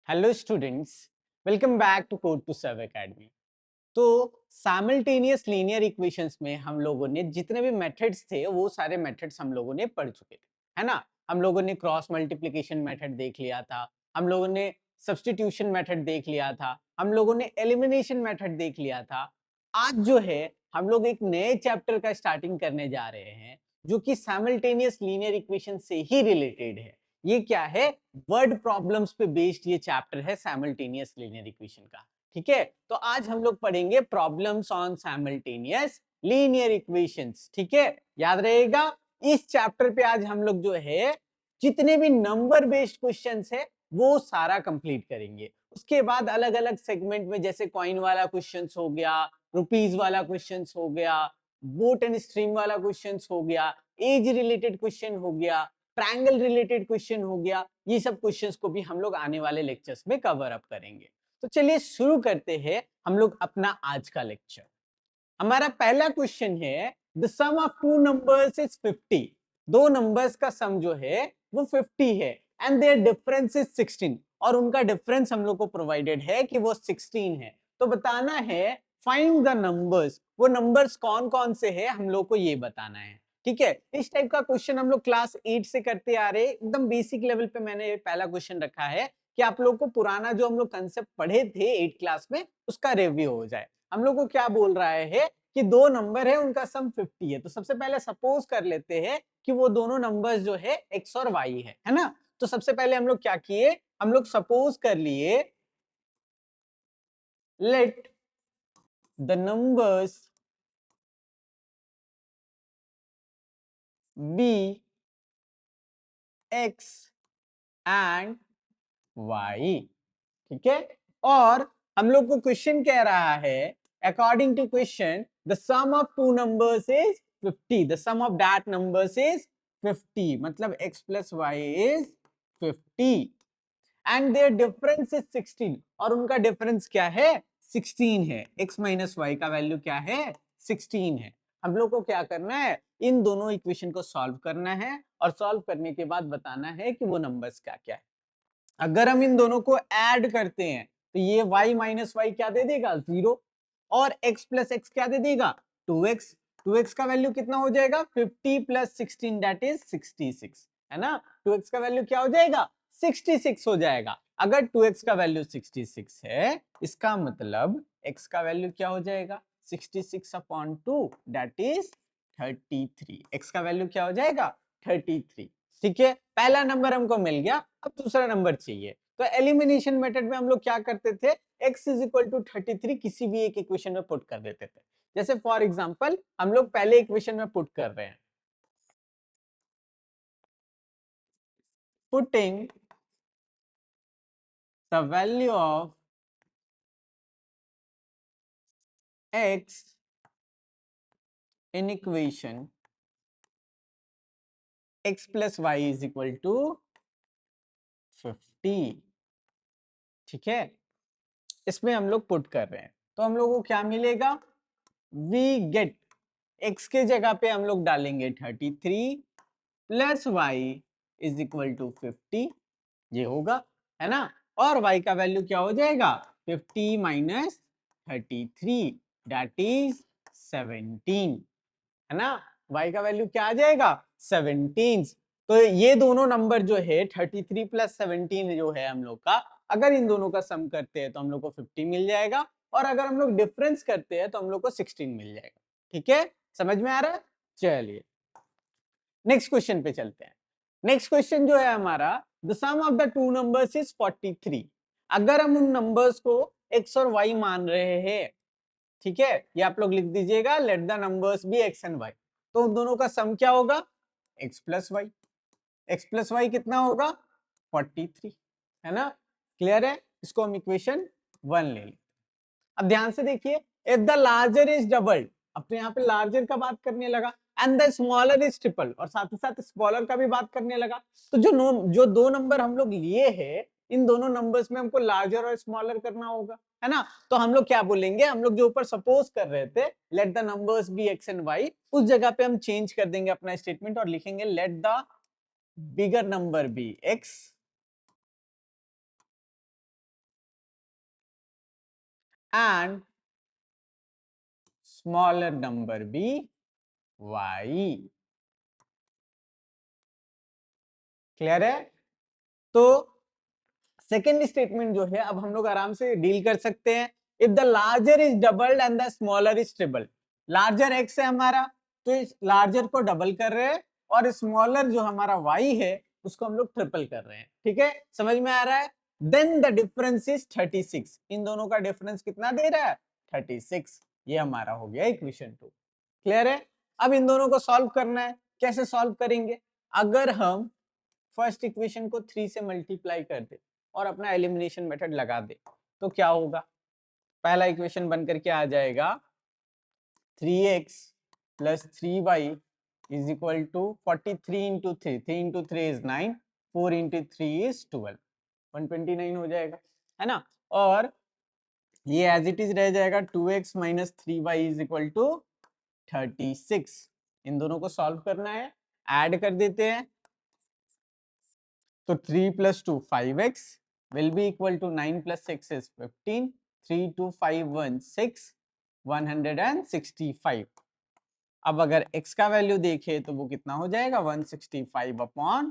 Hello students, welcome back to code to serve academy. तो simultaneous linear equations में हम लोगों ने जितने भी मेथड्स थे वो सारे मेथड्स हम लोगों ने पढ़ चुके थे, है ना। हम लोगों ने क्रॉस मल्टीप्लिकेशन मेथड देख लिया था, हम लोगों ने सब्स्टिट्यूशन मेथड देख लिया था, हम लोगों ने एलिमिनेशन मेथड देख लिया था। आज जो है हम लोग एक नए चैप्टर का स्टार्टिंग करने जा रहे हैं जो कि साइमल्टेनियस लीनियर इक्वेशन से ही रिलेटेड है। ये क्या है? वर्ड प्रॉब्लम्स पे बेस्ड ये चैप्टर है साइमल्टेनियस लीनियर इक्वेशन का। ठीक है, तो आज हम लोग पढ़ेंगे problems on simultaneous linear equations. ठीक है, याद रहेगा। इस चैप्टर पे आज हम लोग जो है जितने भी नंबर बेस्ड क्वेश्चंस है वो सारा कंप्लीट करेंगे। उसके बाद अलग अलग सेगमेंट में जैसे कॉइन वाला क्वेश्चंस हो गया, रुपीज वाला क्वेश्चंस हो गया, बोट एंड स्ट्रीम वाला क्वेश्चंस हो गया, एज रिलेटेड क्वेश्चन हो गया, ट्रायंगल रिलेटेड क्वेश्चन हो गया, ये सब क्वेश्चंस को भी हम लोग आने वाले लेक्चर्स में कवर अप करेंगे। तो चलिए शुरू करते हैं हम लोग अपना आज का लेक्चर। हमारा पहला क्वेश्चन है the sum of two numbers is 50। दो नंबर्स का सम जो है वो 50 है एंड देयर डिफरेंस इज 16, और उनका डिफरेंस हम लोग को प्रोवाइडेड है कि वो 16 है। तो बताना है फाइंड द नंबर्स। वो नंबर्स कौन कौन से है हम लोग को ये बताना है। ठीक है, इस टाइप का क्वेश्चन हम लोग क्लास 8 से करते आ रहे हैं, एकदम बेसिक लेवल पे मैंने पहला क्वेश्चन रखा है कि आप लोग को पुराना जो हम लोग कंसेप्ट पढ़े थे 8 क्लास में उसका रिव्यू हो जाए। हम लोग को क्या बोल रहा है कि दो नंबर है उनका सम 50 है। तो सबसे पहले सपोज कर लेते हैं कि वो दोनों नंबर्स जो है x और y है ना। तो सबसे पहले हम लोग क्या किए, हम लोग सपोज कर लिए let the numbers be x and y। ठीक है, और हम लोग को क्वेश्चन कह रहा है according to question the sum of two numbers is 50, the sum of that numbers is 50, मतलब x plus Y is 50 and their difference is 16, और उनका डिफरेंस क्या है? 16 है। x माइनस वाई का वैल्यू क्या है? 16 है। हम लोग को क्या करना है, इन दोनों इक्वेशन को सॉल्व करना है, और सॉल्व करने के बाद बताना है कि वो नंबर्स क्या क्या है। अगर हम इन दोनों को ऐड करते हैं तो ये y माइनस वाई क्या दे देगा? 0, और x प्लस एक्स क्या दे देगा? 2x। 2x का वैल्यू कितना हो जाएगा? 50 प्लस 16 दैट इज 66, है ना। 2x का वैल्यू क्या हो जाएगा? 66 हो जाएगा। अगर 2x का वैल्यू 66 है, इसका मतलब x का वैल्यू क्या हो जाएगा? 66 अपॉन 2 दैट इज 33। x का वैल्यू क्या हो जाएगा? 33। ठीक है, पहला नंबर हमको मिल गया। अब दूसरा नंबर चाहिए। तो एलिमिनेशन मेथड में हम लोग क्या करते थे, x इज इक्वल टू 33 किसी भी एक इक्वेशन में पुट कर देते थे। जैसे फॉर एग्जांपल हम लोग पहले इक्वेशन में पुट कर रहे हैं, putting the value of x in equation x plus Y is equal to 50। ठीक है, इसमें हम लोग पुट कर रहे हैं तो हम लोग को क्या मिलेगा? वी गेट x के जगह पे हम लोग डालेंगे 33 plus Y is equal to 50, ये होगा, है ना। और y का वैल्यू क्या हो जाएगा? 50 माइनस 33 दैट इज 17, है ना। y का वैल्यू क्या आ जाएगा? 17। तो ये दोनों नंबर जो है 33 प्लस 17 जो है हम लोग का, अगर इन दोनों का सम करते हैं तो हम लोग को 50 मिल जाएगा, और अगर हम लोग डिफरेंस करते हैं तो हम लोग को 16 मिल जाएगा। ठीक है, समझ में आ रहा है? चलिए नेक्स्ट क्वेश्चन पे चलते हैं। नेक्स्ट क्वेश्चन जो है हमारा the sum of the two numbers is 43। अगर हम उन नंबर्स को x और y मान रहे हैं, ठीक है, ये आप लोग लिख दीजिएगा, let the numbers be x and y। तो उन दोनों का सम क्या होगा? x plus Y. x plus Y कितना होगा? 43, है ना। क्लियर है? इसको हम इक्वेशन 1 ले लेते। अब ध्यान से देखिए, if the larger is doubled, अब तो यहाँ पे लार्जर का बात करने लगा, and the smaller is triple, और साथ ही साथ स्मॉलर का भी बात करने लगा। तो जो दो नंबर हम लोग लिए हैं, इन दोनों नंबर्स में हमको लार्जर और स्मॉलर करना होगा, है ना। तो हम लोग क्या बोलेंगे, हम लोग जो ऊपर सपोज कर रहे थे let the numbers be X and Y, उस जगह पे हम चेंज कर देंगे अपना स्टेटमेंट और लिखेंगे let the bigger number be X and smaller number be y. Clear है? तो सेकेंड स्टेटमेंट जो है अब हम लोग आराम से डील कर सकते हैं। If the larger is doubled and the smaller is triple, larger x है हमारा, तो इस लार्जर को डबल कर रहे हैं और स्मॉलर जो हमारा वाई है उसको हम लोग ट्रिपल कर रहे हैं। ठीक है, समझ में आ रहा है? देन द डिफरेंस इज 36, इन दोनों का डिफरेंस कितना दे रहा है? 36। ये हमारा हो गया इक्वेशन 2। क्लियर है? अब इन दोनों को सॉल्व करना है। कैसे सॉल्व करेंगे? अगर हम फर्स्ट इक्वेशन को 3 से मल्टीप्लाई कर दे और अपना एलिमिनेशन मेथड लगा दे तो क्या होगा? पहला इक्वेशन बनकर के आ जाएगा 3x plus 3y is equal to 43 into 3, 3 into 3 is 9, 4 into 3 is 12, 129 हो जाएगा, है ना? और ये एज इट इज रह जाएगा 2x minus 3y is equal to 36। इन दोनों को सॉल्व करना है, ऐड कर देते हैं। तो 3 plus 2 5x will be equal to 9 plus 6 is 15, 3 2 5 1 6, 165। अब अगर x का वैल्यू देखे तो वो कितना हो जाएगा? 165 upon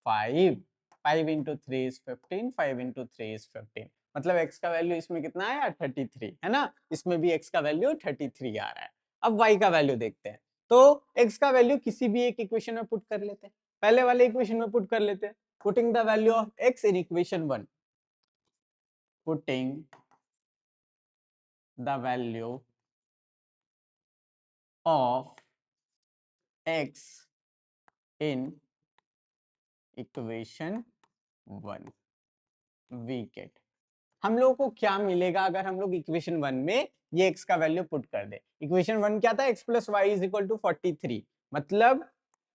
5, 5 into 3 is 15, 5 into 3 is 15, मतलब x का वैल्यू इसमें कितना आया? 33, है ना? इसमें भी x का वैल्यू 33 आ रहा है। अब y का वैल्यू देखते हैं। तो x का वैल्यू किसी भी एक इक्वेशन में पुट कर लेते हैं, पहले वाले इक्वेशन में पुट कर लेते हैं। Putting the value of x in equation 1, putting the value of x in equation 1, we get, हम लोगों को क्या मिलेगा अगर हम लोग इक्वेशन 1 में ये x का वैल्यू पुट कर दे? इक्वेशन 1 क्या था? x plus Y is equal to 43, मतलब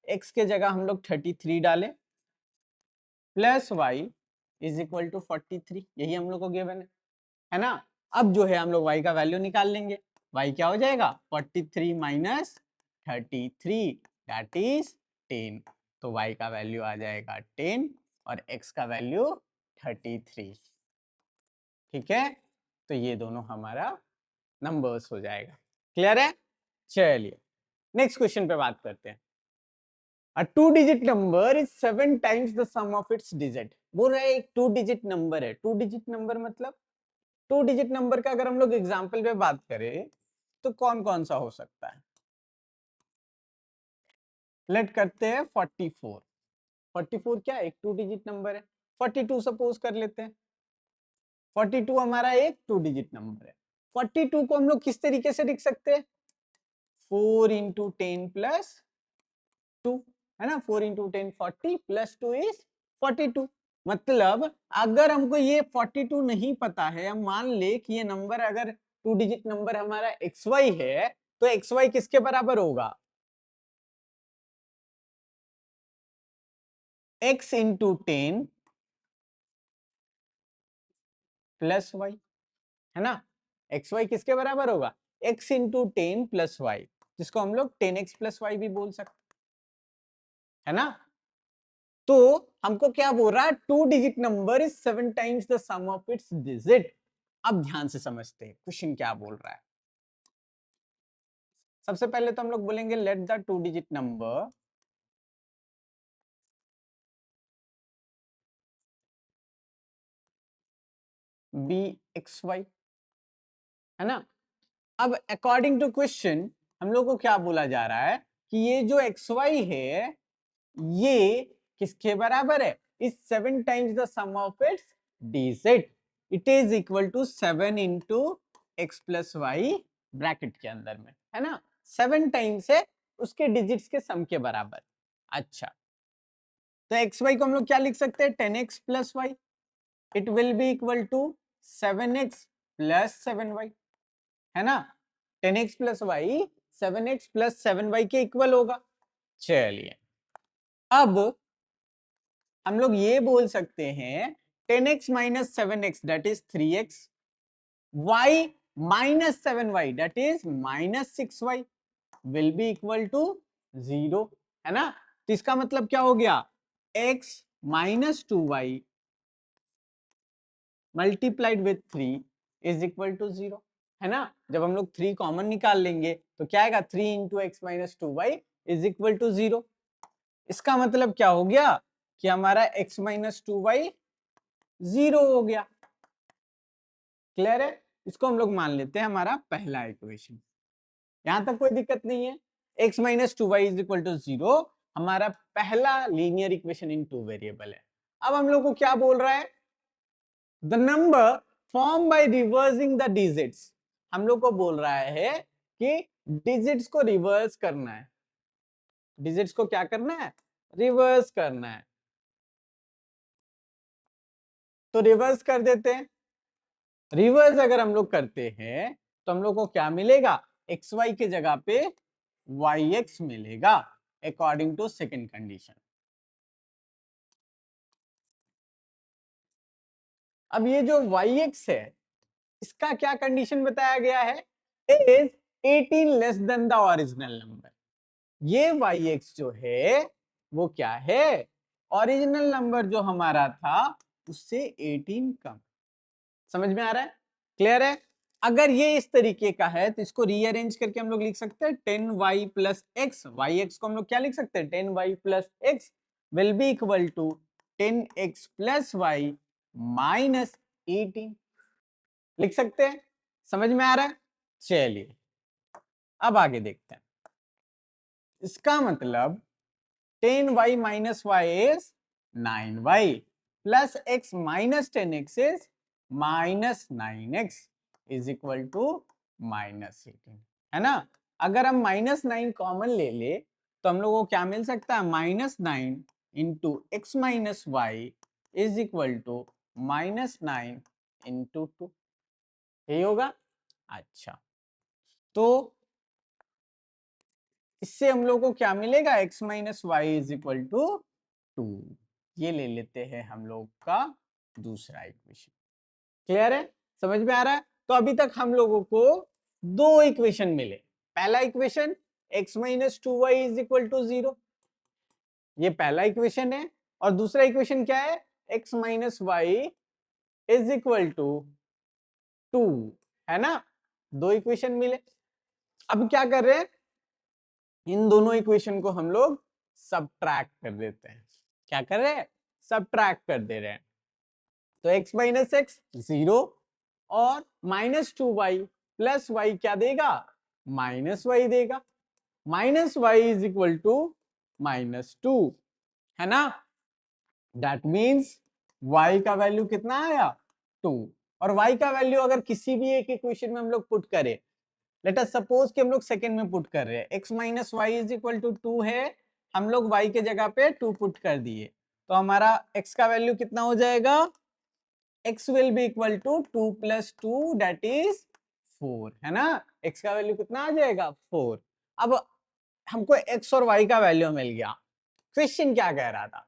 x के जगह हम लोग 33 डालें plus y is equal to 43, यही हम लोग को गिवन है ना? अब जो है हम लोग y का वैल्यू निकाल लेंगे। y क्या हो जाएगा? 43 माइनस 33 दैट इज 10, तो y का वैल्यू आ जाएगा 10 और x का वैल्यू 33। ठीक है, तो ये दोनों हमारा नंबर्स हो जाएगा। क्लियर है? चलिए नेक्स्ट क्वेश्चन पे बात करते हैं। A two-digit number is 7 times the sum of its digit। बोल रहा है एक 2 डिजिट नंबर है। 2 डिजिट नंबर मतलब 2 डिजिट नंबर का अगर हम लोग एग्जाम्पल पे बात करें तो कौन कौन सा हो सकता है? लेट करते हैं 44। 44 क्या एक 2 डिजिट नंबर है। 42 सपोज कर लेते हैं। 42 हमारा एक 2 डिजिट नंबर है। 42 को हम लोग किस तरीके से लिख सकते हैं? 4 इंटू 10 प्लस 2, है ना? 4 इंटू 10 40 प्लस 2 इज 42। मतलब अगर हमको ये 42 नहीं पता है, हम मान ले कि ये नंबर अगर 2 डिजिट नंबर हमारा xy है तो xy किसके बराबर होगा? x इंटू 10 प्लस वाई, है ना? xy किसके बराबर होगा? x इंटू 10 प्लस वाई, जिसको हम लोग 10x प्लस वाई भी बोल सकते, है ना? तो हमको क्या बोल रहा है? 2 digit number is 7 times the sum of its digit. अब ध्यान से समझते हैं क्वेश्चन क्या बोल रहा है। सबसे पहले तो हम लोग बोलेंगे let the 2 digit number be x Y, है ना? अब अकॉर्डिंग टू क्वेश्चन हम लोग को क्या बोला जा रहा है कि ये जो एक्स वाई है ये किसके बराबर है? Is 7 times the sum of its digit. It is equal to 7 into X plus Y bracket के अंदर में, है ना? 7 टाइम्स है उसके डिजिट्स के सम के बराबर। अच्छा, तो एक्स वाई को हम लोग क्या लिख सकते हैं? 10x plus Y, it will be equal to 7x plus 7y, है ना? 10x plus Y 7x plus 7y के इक्वल होगा। चलिए अब हम लोग ये बोल सकते हैं 10x minus 7x that is 3x, y minus 7y that is minus 6y will be equal to 0, है ना? तो इसका मतलब क्या हो गया? x minus 2y multiplied with 3 is equal to 0, है ना। जब हम लोग 3 कॉमन निकाल लेंगे तो क्या आएगा, 3 into X minus 2y is equal to 0। इसका मतलब क्या हो गया कि हमारा x माइनस 2y 0 हो गया। क्लियर है। इसको हम लोग मान लेते हैं हमारा पहला इक्वेशन। यहां तक कोई दिक्कत नहीं है। x minus 2y is equal to 0 हमारा पहला लीनियर इक्वेशन इन 2 वेरिएबल है। अब हम लोग को क्या बोल रहा है, the number form by reversing the digits. हम लोग को बोल रहा है कि डिजिट्स को रिवर्स करना है। डिजिट्स को क्या करना है, रिवर्स करना है। तो रिवर्स कर देते हैं। रिवर्स अगर हम लोग करते हैं तो हम लोग को क्या मिलेगा, एक्स वाई की जगह पे वाई एक्स मिलेगा अकॉर्डिंग टू सेकेंड कंडीशन। अब ये जो वाई एक्स है इसका क्या कंडीशन बताया गया है, is 18 less than the original number. ये वाई एक्स जो है वो क्या है, ओरिजिनल नंबर जो हमारा था उससे 18 कम। समझ में आ रहा है, क्लियर है। अगर ये इस तरीके का है तो इसको रीअरेंज करके हम लोग लिख सकते हैं 10y plus x. Y x को हम लोग क्या लिख सकते हैं, 10y plus x will be equal to 10x plus Y minus 18। लिख सकते हैं, समझ में आ रहा है। चलिए अब आगे देखते हैं। इसका मतलब 10y minus Y is 9y plus x minus 10x is minus 9x is equal to minus 18, है ना। अगर हम माइनस 9 कॉमन ले ले तो हम लोगों को क्या मिल सकता है, minus 9 into X minus Y is equal to minus 9 into 2, यही होगा। अच्छा, तो इससे हम लोग को क्या मिलेगा, x minus Y is equal to 2। ये ले लेते हैं हम लोग का दूसरा इक्वेशन। क्लियर है, समझ में आ रहा है। तो अभी तक हम लोगों को दो इक्वेशन मिले। पहला equation x minus 2y is equal to 0, ये पहला इक्वेशन है। और दूसरा इक्वेशन क्या है, x minus Y is equal to 2, है ना। दो इक्वेशन मिले। अब क्या कर रहे हैं, इन दोनों इक्वेशन को हम लोग सबट्रैक्ट कर देते हैं। क्या कर रहे हैं, सबट्रैक्ट कर दे रहे हैं। तो x माइनस एक्स 0 और माइनस 2y प्लस वाई क्या देगा, माइनस वाई देगा। Minus Y is equal to minus 2, है ना। दैट मीन्स y का वैल्यू कितना आया, 2। और y का वैल्यू अगर किसी भी एक इक्वेशन में हम लोग पुट करें, लेट अस सपोज कि हम लोग सेकंड में पुट कर रहे हैं, x minus Y is equal to 2 है, हम लोग y के जगह पे 2 पुट कर दिए तो हमारा x का वैल्यू कितना हो जाएगा, x will be equal to 2 plus 2 that is 4, है ना। x का वैल्यू कितना आ जाएगा, 4। अब हमको x और y का वैल्यू मिल गया। क्वेश्चन क्या कह रहा था,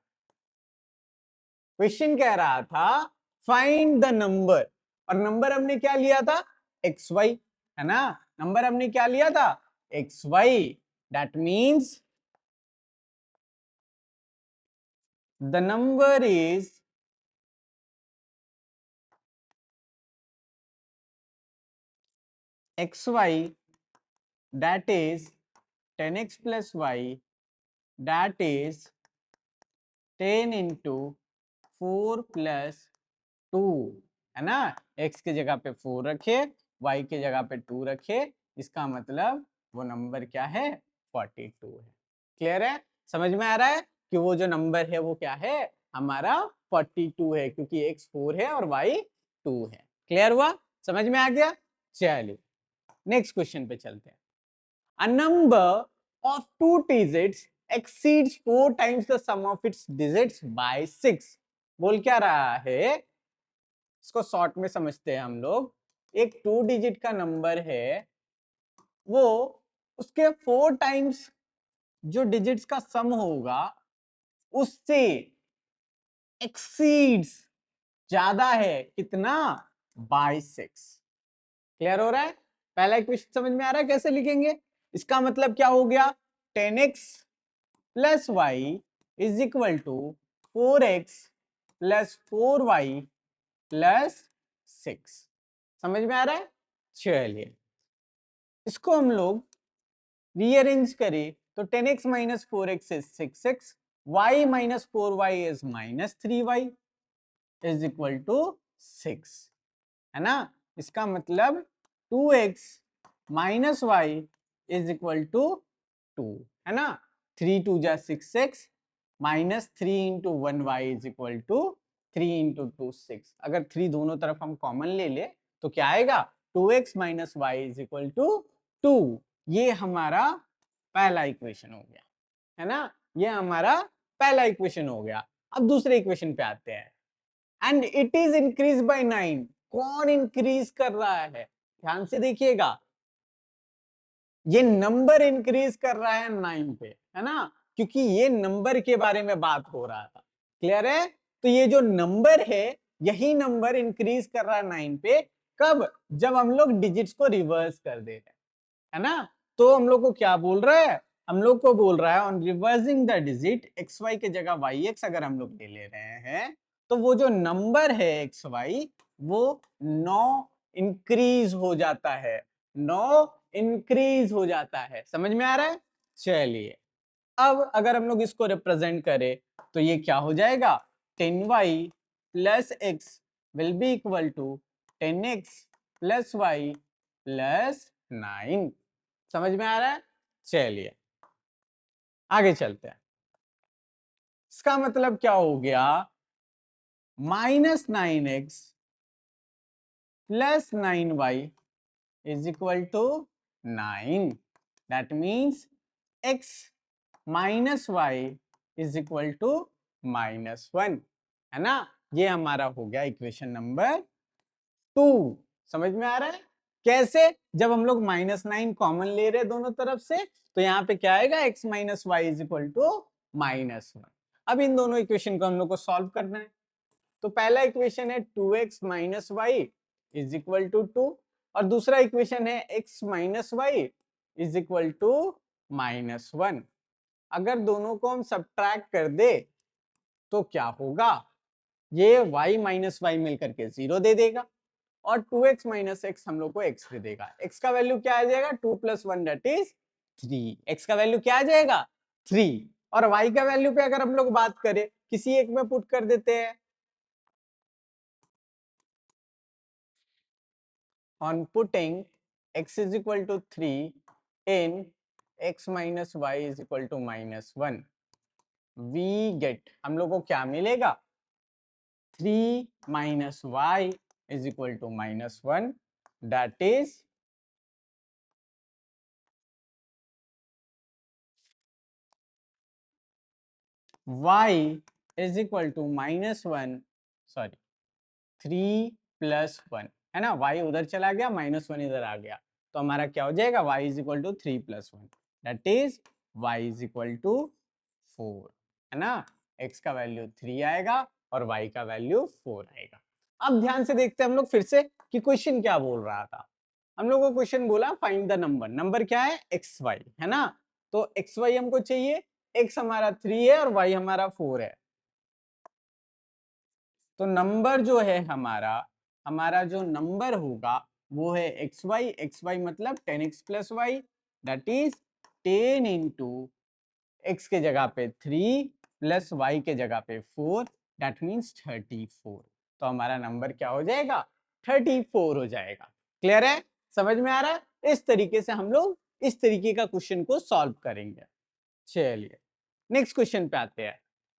क्वेश्चन कह रहा था फाइंड द नंबर, और नंबर हमने क्या लिया था, एक्स वाई, है ना। नंबर हमने क्या लिया था, x y. That means the number is x y, that is 10x plus y, that is 10 into 4 plus 2, है ना। x की जगह पे 4 रखे, y की जगह पे 2 रखे, इसका मतलब वो नंबर क्या है, 42 है। क्लियर है, समझ में आ रहा है कि वो जो नंबर है वो क्या है, हमारा 42 है, क्योंकि x 4 है और y 2 है। क्लियर हुआ, समझ में आ गया। चलिए नेक्स्ट क्वेश्चन पे चलते हैं। A number of two digits exceeds 4 times the sum of its digits by 6। बोल क्या रहा है, इसको शॉर्ट में समझते हैं हम लोग। एक 2 डिजिट का नंबर है, वो उसके 4 टाइम्स जो डिजिट्स का सम होगा उससे एक्सीड्स, ज्यादा है, कितना, बाय 6। क्लियर हो रहा है, पहला इक्वेशन समझ में आ रहा है कैसे लिखेंगे। इसका मतलब क्या हो गया, 10x plus Y is equal to 4x plus 4y plus 6। समझ में आ रहा है? चलिए इसको हम लोग रीअरेंज करें तो 10x minus 4x is 6x, y minus 4y is minus 3y is equal to 6, है ना। इसका मतलब 2x minus Y is equal to 2, है ना। 3 2 जा 6x minus 3 into 1y is equal to 3 into 2 6। अगर 3 दोनों तरफ हम कॉमन ले ले तो क्या आएगा, 2x minus Y is equal to 2। ये हमारा पहला इक्वेशन हो गया, है ना। ये हमारा पहला इक्वेशन हो गया। अब दूसरे इक्वेशन पे आते हैं। And it is increase by 9। कौन इंक्रीज कर रहा है, ध्यान से देखिएगा, ये नंबर इंक्रीज कर रहा है 9 पे, है ना, क्योंकि ये नंबर के बारे में बात हो रहा था। क्लियर है? तो ये जो नंबर है यही नंबर इंक्रीज कर रहा है 9 पे। कब? जब हम लोग डिजिट्स को रिवर्स कर दे रहे हैं, है ना। तो हम लोग को क्या बोल रहा है, हम लोग को बोल रहा है on reversing the digit x y के जगह वाई एक्स अगर हम लोग ले रहे हैं तो वो जो नंबर है एक्स वाई वो 9 इंक्रीज हो जाता है, 9 इंक्रीज हो जाता है। समझ में आ रहा है? चलिए अब अगर हम लोग इसको रिप्रेजेंट करें तो ये क्या हो जाएगा, 10y plus x will be equal to 10x plus y plus 9। समझ में आ रहा है? चलिए आगे चलते हैं। इसका मतलब क्या हो गया, -9x plus 9y is equal to 9। That means x minus Y is equal to -1, है ना। ये हमारा हो गया इक्वेशन नंबर 2। समझ में आ रहा है? कैसे? जब हम लोग -9 कॉमन ले रहे हैं दोनों तरफ से तो यहाँ पे क्या आएगा, x minus Y is equal to -1। अब इन दोनों इक्वेशन को हम लोग को सॉल्व करना है। तो पहला इक्वेशन है 2x minus Y is equal to 2 और दूसरा इक्वेशन है x minus Y is equal to -1। अगर दोनों को हम सब्ट्रैक्ट कर दे तो क्या होगा, ये y माइनस वाई मिलकर के 0 दे देगा और 2x माइनस एक्स हम लोग को x दे देगा। x का वैल्यू क्या आ जाएगा, 2 प्लस 1 दैट इज 3। x का वैल्यू क्या आ जाएगा, 3। और y का वैल्यू पे अगर हम लोग बात करें किसी एक में पुट कर देते हैं, on putting x is equal to 3 in x minus y is equal to -1 we get, हम लोग को क्या मिलेगा, 3 minus y is equal to -1 that is y is equal to -1, sorry 3 plus 1, है ना। y उधर चला गया, -1 इधर आ गया, तो हमारा क्या हो जाएगा, y is equal to 3 plus 1 that is y is equal to 4, है ना। x का वैल्यू 3 आएगा और y का वैल्यू 4 आएगा। अब ध्यान से देखते हैं हम लोग फिर से कि क्वेश्चन क्या बोल रहा था। हम लोग को क्वेश्चन बोला फाइंड द नंबर, नंबर क्या है, एक्स वाई, है ना। तो एक्स वाई हमको चाहिए, x हमारा 3 है और y हमारा 4 है। तो नंबर जो है हमारा, हमारा जो नंबर होगा वो है एक्स वाई मतलब 10x plus y that is 10 into x के जगह पे 3 प्लस वाई के जगह पे 4 दैट मीन्स 34। तो हमारा नंबर क्या हो जाएगा, 34 हो जाएगा। क्लियर है? समझ में आ रहा है? इस तरीके से हम लोग इस तरीके का क्वेश्चन को सॉल्व करेंगे। चलिए नेक्स्ट क्वेश्चन पे आते हैं।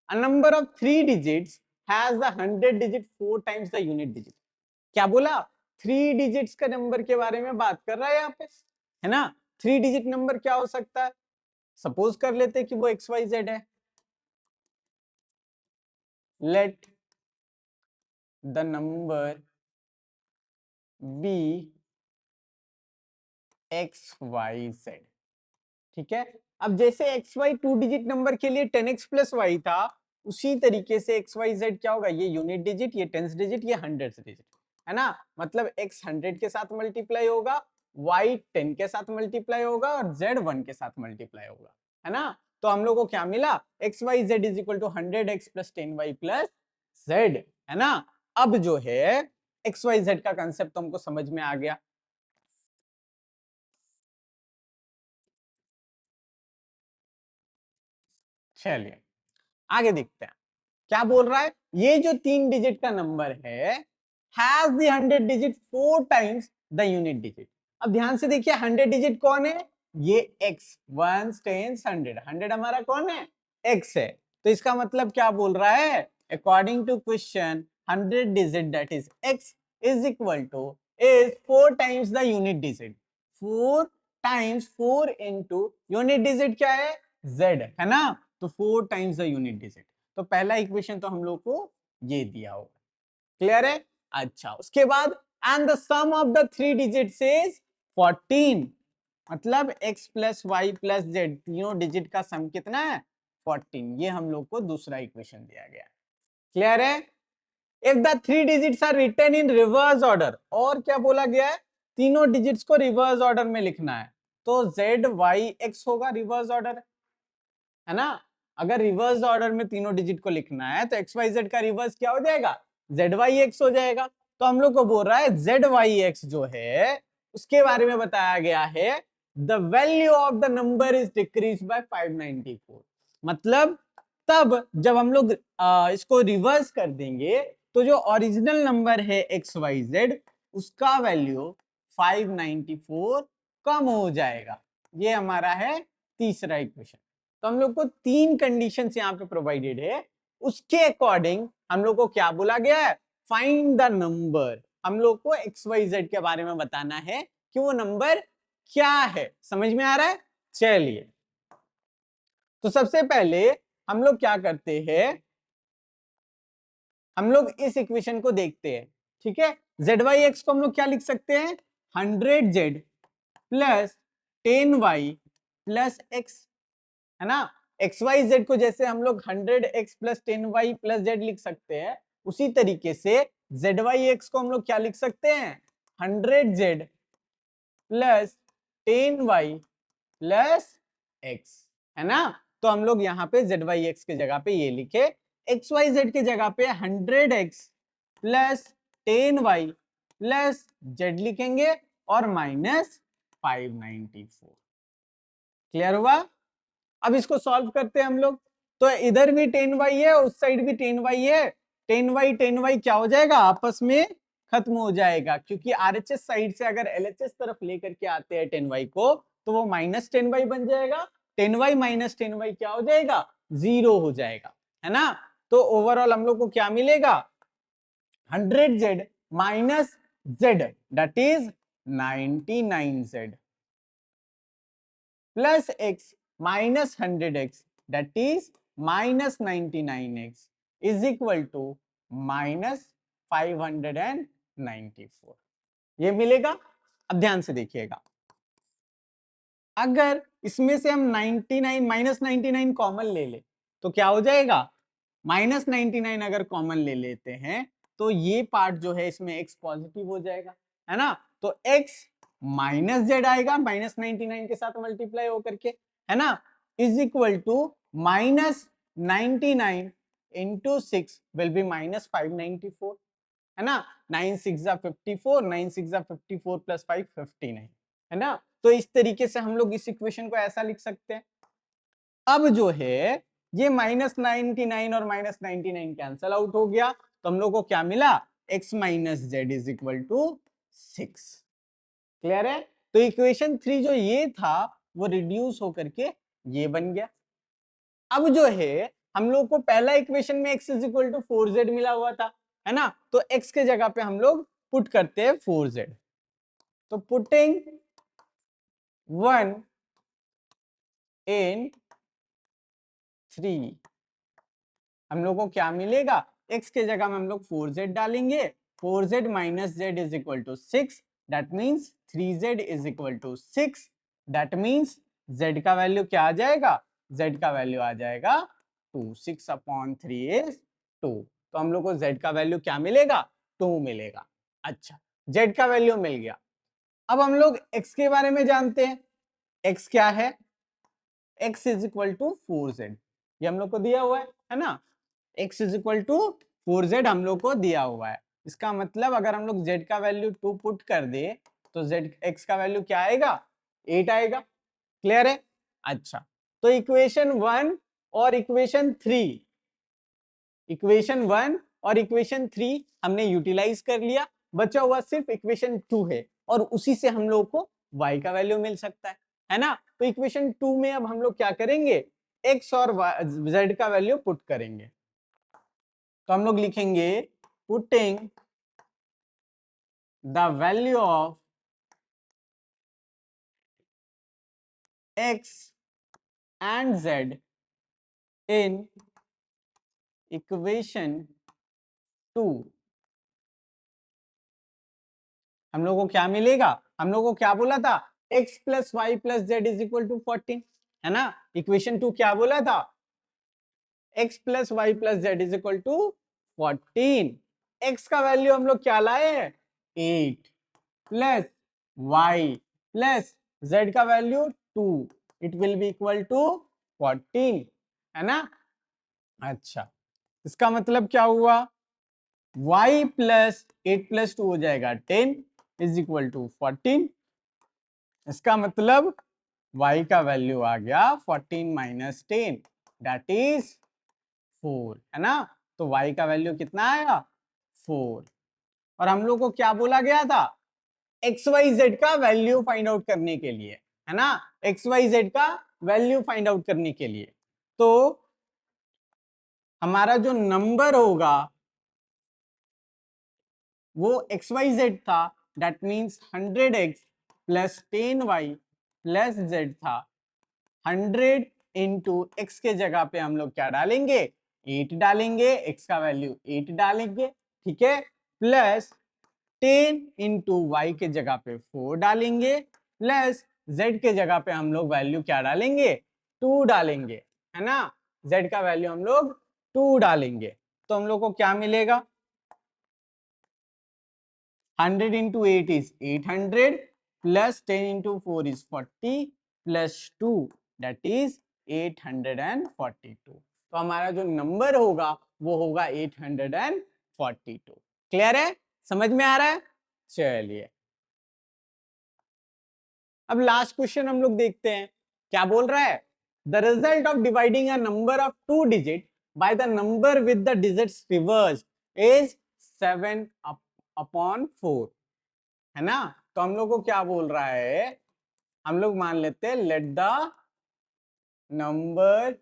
A number of 3 digits has the 100 digit 4 times the unit digit. क्या बोला, 3 डिजिट्स का नंबर के बारे में बात कर रहा है यहाँ पे, है ना। 3 डिजिट नंबर क्या हो सकता है, सपोज कर लेते हैं कि वो एक्स वाई जेड है। Let the number be x y z, ठीक है। अब जैसे एक्स वाई 2 डिजिट नंबर के लिए 10x प्लस वाई था, उसी तरीके से एक्स वाई जेड क्या होगा, ये यूनिट डिजिट, ये टेंस डिजिट, ये हंड्रेड डिजिट, है ना। मतलब x 100 के साथ मल्टीप्लाई होगा, y 10 के साथ मल्टीप्लाई होगा और z 1 के साथ मल्टीप्लाई होगा, है ना। तो हम लोग को क्या मिला, x y z is equal to 100x plus 10y plus z, है ना। अब जो है एक्स वाई जेड का कंसेप्ट तो हमको समझ में आ गया। चलिए आगे देखते हैं क्या बोल रहा है। ये जो 3 डिजिट का नंबर है has the 100 digit 4 times the unit digit. अब ध्यान से देखिए 100 डिजिट कौन है, ये x, 1 10 100, 100 हमारा कौन है, x है। तो इसका मतलब क्या बोल रहा है, according to question 100 digit that is x is equal to is 4 times the unit digit. 4 times 4 into unit digit क्या है, z है ना, तो 4 टाइम्स द यूनिट डिजिट। तो पहला इक्वेशन तो हम लोग को ये दिया होगा, क्लियर है। अच्छा उसके बाद and the sum of the 3 digits is 14, मतलब x plus y plus z तीनों डिजिट का सम कितना है 14। ये हम लोग को दूसरा इक्वेशन दिया गया, क्लियर है। If the 3 digits are written in reverse order, और क्या बोला गया है, तीनों डिजिट्स को रिवर्स ऑर्डर में लिखना है, तो z y x होगा रिवर्स ऑर्डर, है ना। अगर रिवर्स ऑर्डर में तीनों डिजिट को लिखना है तो एक्स वाई जेड का रिवर्स क्या हो जाएगा, जेड वाई एक्स हो जाएगा। तो हम लोग को बोल रहा है जेड वाई एक्स जो है उसके बारे में बताया गया है, the value of the number is decrease by 594। मतलब तब जब हम लोग इसको रिवर्स कर देंगे तो जो ओरिजिनल नंबर है एक्स वाई जेड उसका वैल्यू 594 कम हो जाएगा। ये हमारा है तीसरा इक्वेशन। तो हम लोग को 3 कंडीशंस यहाँ पे प्रोवाइडेड है, उसके अकॉर्डिंग हम लोग को क्या बोला गया है, फाइंड द नंबर। हम लोग को एक्स वाई जेड के बारे में बताना है कि वो नंबर क्या है, समझ में आ रहा है। चलिए तो सबसे पहले हम लोग क्या करते हैं, हम लोग इस इक्वेशन को देखते हैं, ठीक है। जेड वाई एक्स को हम लोग क्या लिख सकते हैं, 100z plus 10y plus x, है ना। एक्स वाई जेड को जैसे हम लोग 100x plus 10y plus Z लिख सकते हैं, उसी तरीके से जेड वाई एक्स को हम लोग क्या लिख सकते हैं, 100z plus 10y plus x, है ना। तो हम लोग यहाँ पे जेड वाई एक्स के जगह पे ये लिखे, एक्स वाई जेड के जगह पे 100x plus 10y plus Z लिखेंगे और माइनस 594। क्लियर हुआ। अब इसको सॉल्व करते हैं हम लोग, तो इधर भी 10y है उस साइड भी 10y है, 10y क्या हो जाएगा, आपस में खत्म हो जाएगा, क्योंकि आरएचएस साइड से अगर एलएचएस तरफ लेकर के आते हैं 10y को तो वो माइनस 10y बन जाएगा, 10y माइनस 10y क्या हो जाएगा, 0 हो जाएगा, है ना। तो ओवरऑल हम लोग को क्या मिलेगा, 100z minus z that is 99z plus x minus 100x that is minus 99x is equal to minus 594, ये मिलेगा। अब ध्यान से देखिएगा, अगर इसमें से हम 99 माइनस 99 कॉमन ले ले तो क्या हो जाएगा, माइनस 99 अगर कॉमन ले लेते हैं तो ये पार्ट जो है इसमें x पॉजिटिव हो जाएगा, है ना। तो x माइनस जेड आएगा माइनस 99 के साथ मल्टीप्लाई होकर के, है ना, is equal to minus 99 into 6 will be minus 594, है ना। 9 6 जा 54, 9 6 जा 54 प्लस 5 59, है ना। तो इस तरीके से हम लोग इस इक्वेशन को ऐसा लिख सकते हैं। अब जो है ये माइनस 99 और माइनस 99 कैंसल आउट हो गया, तो हम लोग को क्या मिला, x minus z is equal to 6। Clear है। तो इक्वेशन 3 जो ये था वो रिड्यूस होकर के ये बन गया। अब जो है हम लोग को पहला इक्वेशन में x is equal to 4z मिला हुआ था, है ना, तो x के जगह पे हम लोग पुट करते हैं 4z। तो पुटिंग 1 इन 3 हम लोग को क्या मिलेगा, x के जगह में हम लोग 4z डालेंगे, 4z minus z is equal to 6, that means 3z is equal to 6, that means z का वैल्यू क्या आ जाएगा, z का वैल्यू आ जाएगा 2, 6 अपॉन 3 इज 2। तो हम लोग को z का वैल्यू क्या मिलेगा, 2 मिलेगा। अच्छा z का वैल्यू मिल गया। अब हम लोग x के बारे में जानते हैं, x क्या है, x is equal to 4z, ये हम लोग को दिया हुआ है ना, x is equal to 4z हम लोग को दिया हुआ है। इसका मतलब अगर हम लोग z का वैल्यू 2 पुट कर दे तो z x का वैल्यू क्या आएगा, 8 आएगा। क्लियर है? अच्छा, तो इक्वेशन 1 और इक्वेशन 3 हमने यूटिलाइज कर लिया, बचा हुआ सिर्फ इक्वेशन 2 है और उसी से हम लोग को y का वैल्यू मिल सकता है ना। तो इक्वेशन 2 में अब हम लोग क्या करेंगे, x और z का वैल्यू पुट करेंगे। तो हम लोग लिखेंगे putting the value of x and z in equation 2, हम लोग को क्या मिलेगा, हम लोग को क्या बोला था, x plus y plus z is equal to 14, है ना। इक्वेशन 2 क्या बोला था, x plus y plus z is equal to 14। x का वैल्यू हम लोग क्या लाए हैं, 8 प्लस y प्लस z का value 2, it will be equal to 14, है ना। अच्छा, इसका मतलब क्या हुआ, y प्लस 8 प्लस 2 हो जाएगा 10 इज इक्वल टू 14। इसका मतलब y का वैल्यू आ गया 14 माइनस 10 दैट इज 4, है ना। तो y का वैल्यू कितना आया, 4। और हम लोग को क्या बोला गया था, एक्स वाई जेड का वैल्यू फाइंड आउट करने के लिए, है ना, एक्स वाई जेड का वैल्यू फाइंड आउट करने के लिए। तो हमारा जो नंबर होगा वो एक्स वाई जेड था, that means 100x plus 10y plus Z था। 100 इंटू एक्स के जगह पे हम लोग क्या डालेंगे, 8 डालेंगे, एक्स का वैल्यू 8 डालेंगे, ठीक है, प्लस 10 इंटू वाई के जगह पे 4 डालेंगे, प्लस z के जगह पे हम लोग वैल्यू क्या डालेंगे, 2 डालेंगे, है ना। z का वैल्यू हम लोग 2 डालेंगे, तो हम लोग को क्या मिलेगा, 100 into 8 is 800 plus 10 into 4 is 40 plus 2 that is 842। तो हमारा जो नंबर होगा वो होगा 842। क्लियर है, समझ में आ रहा है। चलिए अब लास्ट क्वेश्चन हम लोग देखते हैं, क्या बोल रहा है, the result of dividing a number of 2 digit by the number with the digits reverse is 7/4, है ना। तो हम लोग को क्या बोल रहा है, हम लोग मान लेते हैं let the number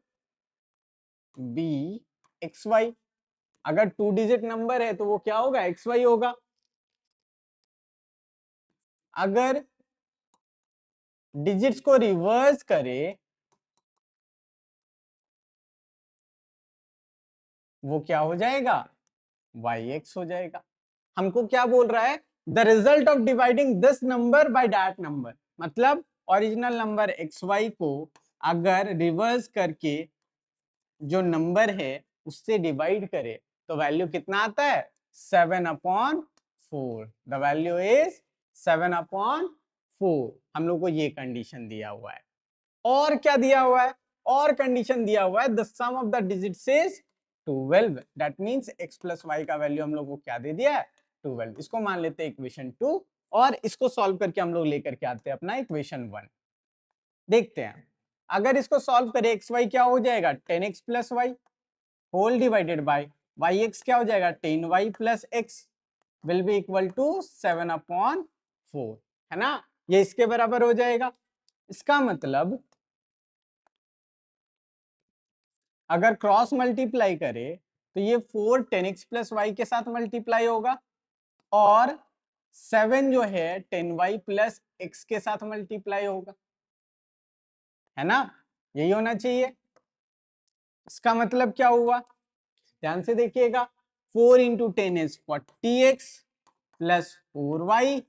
be x y. अगर 2 डिजिट नंबर है तो वो क्या होगा, एक्स वाई होगा। अगर डिजिट्स को रिवर्स करे वो क्या हो जाएगा, वाई एक्स हो जाएगा। हमको क्या बोल रहा है, the result of dividing this number by that number, मतलब ओरिजिनल नंबर एक्स वाई को अगर रिवर्स करके जो नंबर है उससे डिवाइड करे तो वैल्यू कितना आता है, 7/4। The value is 7/4। हम लोग को ये कंडीशन दिया हुआ है, और क्या दिया हुआ है, और कंडीशन दिया हुआ है the sum of the digits is 12, that means x plus y का वैल्यू हम लोग को क्या दे दिया है, 12। इसको मान लेते हैं इक्वेशन 2 और इसको सॉल्व करके हम लोग लेकर के आते हैं अपना इक्वेशन 1। देखते हैं, अगर इसको सॉल्व करें एक्स वाई क्या हो जाएगा, 10x plus y whole divided by y x क्या हो जाएगा, 10y plus x will be equal to 7/4, है ना। ये इसके बराबर हो जाएगा। इसका मतलब अगर क्रॉस मल्टीप्लाई करे तो ये 4 10x प्लस वाई के साथ मल्टीप्लाई होगा और 7 जो है 10y प्लस एक्स के साथ मल्टीप्लाई होगा, है ना, यही होना चाहिए। इसका मतलब क्या हुआ, ध्यान से देखिएगा, 4 into 10 is 40x plus 4y,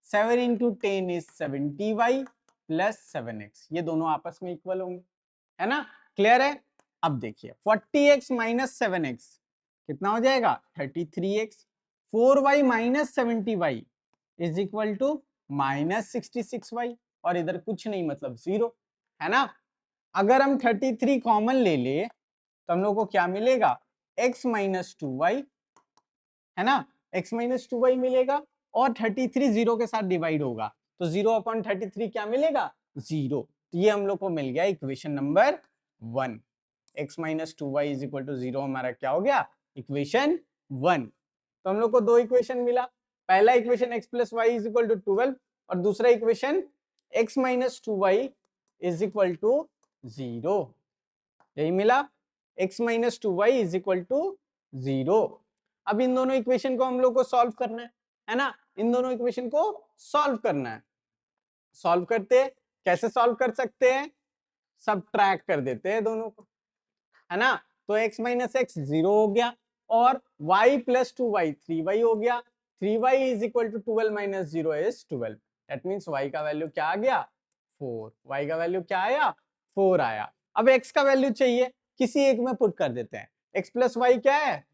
7 into 10 is 70y plus 7x, ये दोनों आपस में इक्वल होंगे, है ना। क्लियर है। अब देखिए 40x माइनस 7x कितना हो जाएगा, 33x, 4y minus 70y is equal to minus 66y, और इधर कुछ नहीं मतलब 0, है ना। अगर हम 33 कॉमन ले ले तो हम लोग को क्या मिलेगा, x माइनस 2y, है ना, x माइनस 2y मिलेगा और 33 0 के साथ डिवाइड होगा तो 0/33 क्या मिलेगा 0। तो ये हम लोग को मिल गया equation number 1। x minus 2y is equal to 0 हमारा क्या हो गया इक्वेशन 1। तो हम लोग को दो इक्वेशन मिला, पहला equation x plus Y is equal to 12 और दूसरा equation x minus 2y is equal to 0। यही मिला x minus 2y is equal to 0। अब इन दोनों इक्वेशन को हम लोग को सॉल्व करना है ना, इन दोनों इक्वेशन को सॉल्व करना है। सॉल्व करते हैं, कैसे सॉल्व कर सकते हैं, सब ट्रैक कर देते हैं दोनों को, है ना। तो x माइनस एक्स 0 हो गया और y प्लस 2y 3y हो गया। 3y is equal to 12 minus 0 is 12। That means y का वैल्यू क्या आ गया 4। y का वैल्यू क्या आया 4 आया। अब x का वैल्यू चाहिए, किसी एक में पुट कर देते हैं। x प्लस वाई क्या है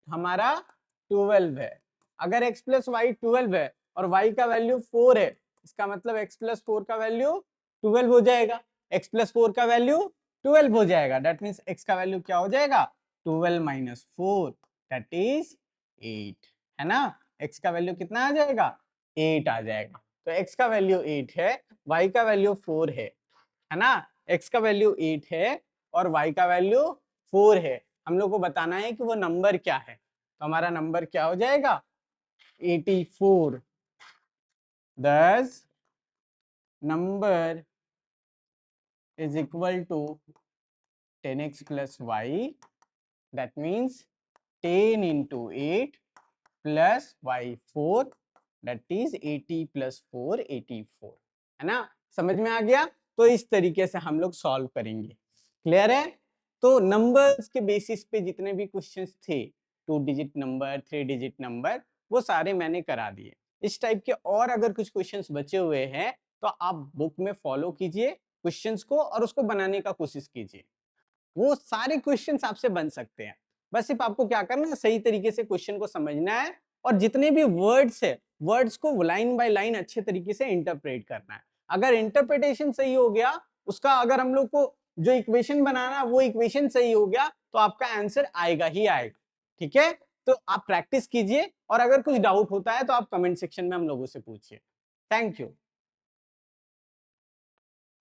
हमारा 12 है। अगर x प्लस वाई 12 है और y का वैल्यू 4 है, इसका मतलब x प्लस 4 का वैल्यू 12 हो जाएगा। x प्लस 4 का वैल्यू 12 हो जाएगा। दैट मीन्स x का वैल्यू क्या हो जाएगा 12 माइनस 4 दैट इज 8, है ना। x का वैल्यू कितना आ जाएगा 8 आ जाएगा। तो x का वैल्यू 8 है, y का वैल्यू 4 है ना। x का वैल्यू 8 है और y का वैल्यू 4 है। हम लोग को बताना है कि वो नंबर क्या है। तो हमारा नंबर क्या हो जाएगा 84। Thus number is equal to 10x plus y, that means 10 into 8 plus y 4, that is 80 plus 4 84, है ना। समझ में आ गया। तो इस तरीके से हम लोग सॉल्व करेंगे। क्लियर है। तो नंबर्स के बेसिस पे जितने भी क्वेश्चंस थे 2 डिजिट नंबर 3 डिजिट नंबर वो सारे मैंने करा दिए। इस टाइप के और अगर कुछ क्वेश्चंस बचे हुए हैं तो आप बुक में फॉलो कीजिए क्वेश्चंस को और उसको बनाने का कोशिश कीजिए। वो सारे क्वेश्चंस आपसे बन सकते हैं। बस सिर्फ आपको क्या करना है सही तरीके से क्वेश्चन को समझना है और जितने भी वर्ड्स है वर्ड्स को लाइन बाय लाइन अच्छे तरीके से इंटरप्रेट करना है। अगर इंटरप्रिटेशन सही हो गया, उसका अगर हम लोग को जो इक्वेशन बनाना वो इक्वेशन सही हो गया तो आपका आंसर आएगा ही आएगा। ठीक है। तो आप प्रैक्टिस कीजिए और अगर कुछ डाउट होता है तो आप कमेंट सेक्शन में हम लोगों से पूछिए। Thank you.